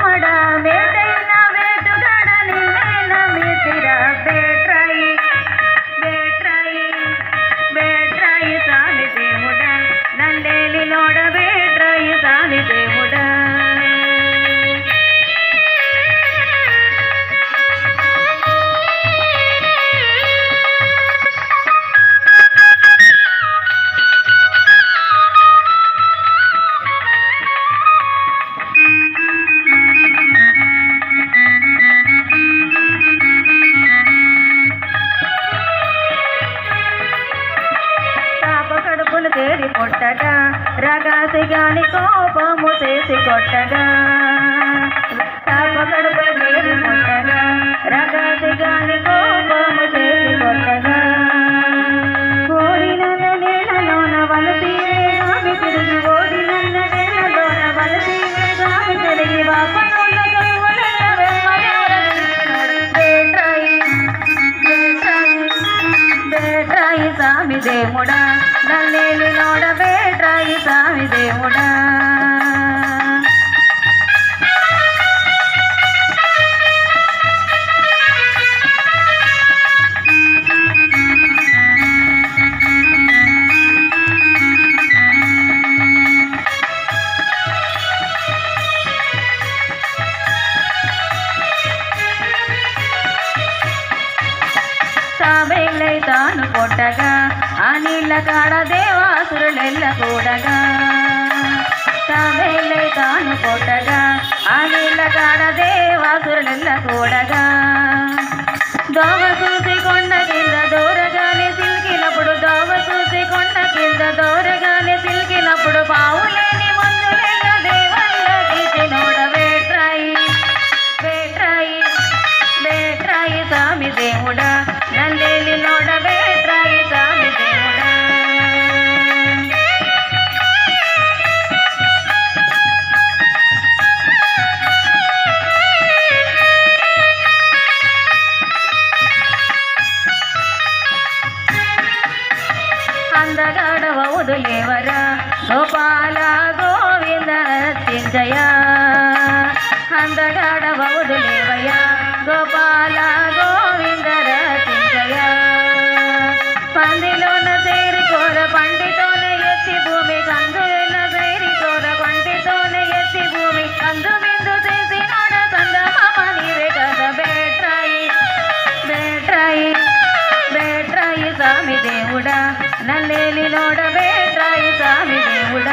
ಮಡ ಬೇಟೈನ ಬೇಟುಗಡ ನಿನ್ನೇನ ಮೀತಿರ ಬೇಟ್ರಾಯಿ ಬೇಟ್ರಾಯಿ ಬೇಟ್ರಾಯಿ ಸ್ವಾಮಿ ದೇವುಡ నందేలి నోడ ಬೇಟ್ರಾಯಿ ಸ್ವಾಮಿ ದೇವುಡ తేరి కొట్టగా రగసిగాని కోపము చేసి కొట్టగా తాప కడుపులు తేరి కొట్టగా రగసిగాని కోపము చేసి కొట్టగా ఓడినన్న నేలలోన వలసి వేగామి తిరిగి ఓడినన్న నేలలోన వలసి వేగామి తిరిగి బాపనుల కరువుల ಬೇಟ್ರಾಯಿ ಬೇಟ್ರಾಯಿ ಬೇಟ್ರಾಯಿ ಸ್ವಾಮಿ ದೇವುಡ నందేలి నోడ ಬೇಟ್ರಾಯಿ ಸ್ವಾಮಿ ದೇವುಡ సాబెల్లై తాను కొట్టగా ఆ నీళ్ళ కాడ దేవాసురులెల్ల కూడగా సాబెల్లై తాను కొట్టగా ఆ నీళ్ళ కాడ దేవాసురులెల్ల కూడగా దోవ చూసి కొండ కింద దూరగానే సిల్కినప్పుడు దోవ చూసి కొండ కింద దూరగానే సిల్కినప్పుడు పావులేని మందులెల్ల దేవల్ల తీసినోడ ಬೇಟ್ರಾಯಿ ಬೇಟ್ರಾయి ಬೇಟ್ರಾಯಿ ಸ್ವಾಮಿ ದೇವುಡ నందేలి నోడ ಬೇಟ್ರಾಯಿ ಸ್ವಾಮಿ ದೇವುಡ అందగాడవౌదు లేవర గోపాల గోవింద చింజయ అందగాడవౌదు లేవయ గోపాల గోవింద చింజయ పందిలోన సేరి కోర పండితోనే ఎత్తి భూమి కందుల సేరి కోర పండితోనే ఎత్తి భూమి కందు బిందు చేసి నోడ సందమామ నీవే కదా ಬೇಟ್ರಾಯಿ ಬೇಟ್ರಾಯಿ ಬೇಟ್ರಾಯಿ ಸ್ವಾಮಿ ದೇವುಡ నందేలి నోడ ಬೇಟ್ರಾಯಿ ಸ್ವಾಮಿ ದೇವುಡ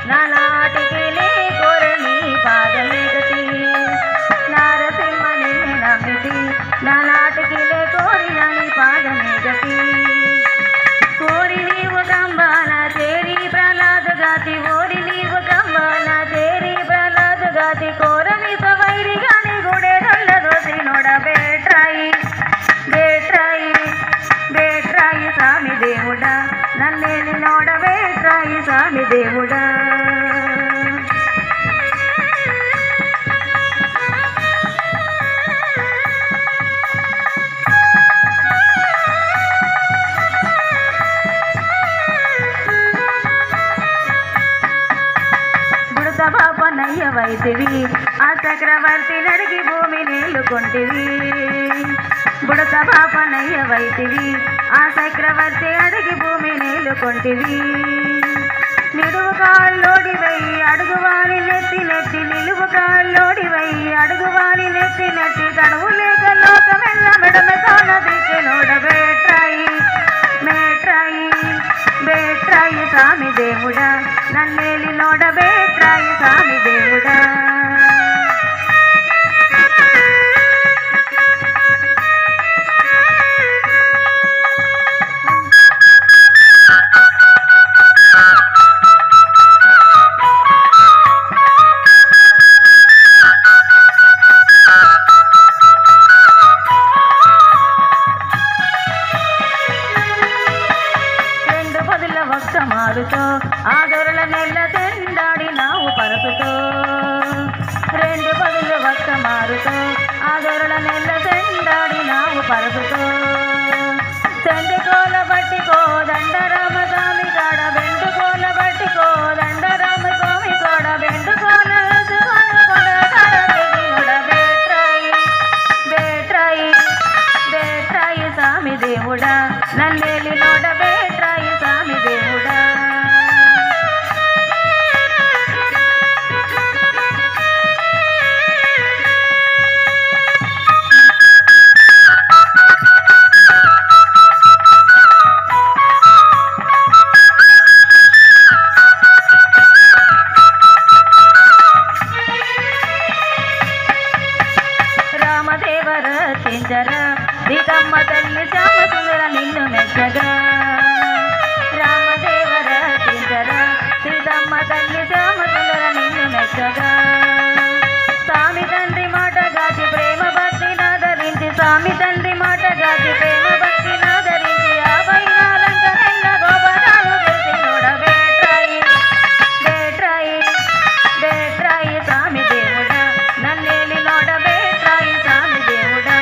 నానాటికి నీ కోరని పాదమే గతి నారసింహ నిన్ను నమ్మితి నానాటికి నే కోరిన నీ పాదమే గతి కోరి నీవు కంబాల చేరి ప్రహ్లాద గాతి ఓరి నీవు కంబాల చేరి ప్రహ్లాద గాతి కోరని సవైరి గాని గుడే దొల్ల దోసి నోడ ಬೇಟ್ರಾಯಿ ಬೇಟ್ರಾಯಿ ಬೇಟ್ರಾಯಿ ಸ್ವಾಮಿ ದೇವುಡ నందేలి నోడ ಬೇಟ್ರಾಯಿ ಸ್ವಾಮಿ ದೇವುಡ బుడత బాపనయ్య వైతివి ఆ చక్రవర్తి నడిగి భూమి నీళ్లుకొంటివి బుడత బాపనయ్య వైతివి ఆ చక్రవర్తి అడిగి భూమి నీళ్లుకొంటివి నిలువు కాళ్ళోడివై అడుగువాని నెత్తి నెత్తి నిలువు కాళ్ళోడివై అడుగువాని నెత్తి నెత్తి తడువు లేక లోకమెల్ల మెడమె తాన దిక్కునోడ ಬೇಟ್ರಾಯಿ ಬೇಟ್ರಾಯಿ ಬೇಟ್ರಾಯಿ ಸ್ವಾಮಿ ದೇವುಡ నందేలి నోడ ಬೇಟ್ರಾಯಿ ಸ್ವಾಮಿ ದೇವುಡ దేవుడా నన్నేలి నోడ బేట్రాయి స్వామి దేవుడా సీతమ్మ తల్లి శ్యామ సుందర నిన్ను మెచ్చగా రామదేవర చింతర సీతమ్మ తల్లి శ్యామ సుందర నిన్ను మెచ్చగా స్వామి తండ్రి మాట గాచి ప్రేమ భక్తి నాదరించి స్వామి తండ్రి మాట గాచి ప్రేమ భక్తి నాదరించి ఆ పైనాలంక తెల్ల గోపరాలు చేసి నోడ బేట్రాయి బేట్రాయి బేట్రాయి స్వామి దేవుడా నన్నేలి నోడ బేట్రాయి స్వామి దేవుడా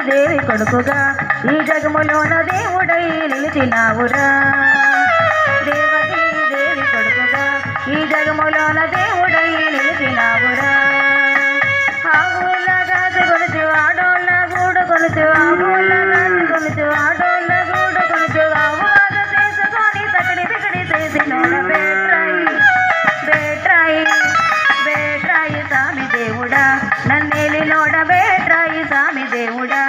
దేవి కొడుకుగా ఈ జగములోన దేవుడై నిలిచినావురా దేవకీ దేవి కొడుకుగా ఈ జగములోన దేవుడై నిలిచినావురా ఆవుల గాజు కొనుచు ఆడోళ్ళ గూడు కొనుచు ఆవుల గాజు కొనుచు ఆడోళ్ళ గూడు కొనుచు ఆవుగా చేసుకొని తకడి తికడి చేసి నోడ బేట్రాయి బేట్రాయి బేట్రాయి స్వామి దేవుడా నన్నేలి నోడ బేట్రాయి స్వామి దేవుడా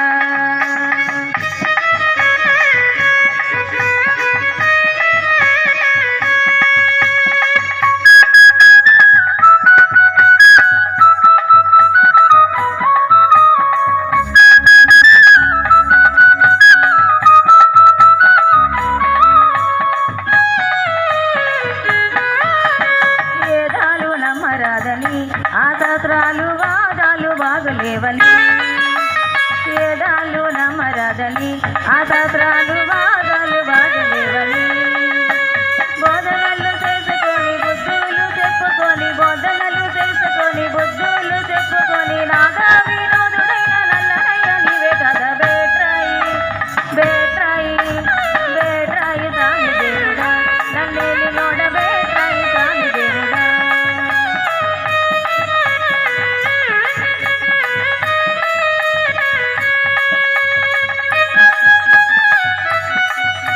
ఆ శాస్త్రాలు వాదాలు బాగులేవని వేదాలు నమ్మరాదని ఆ శాస్త్రాలు వాదాలు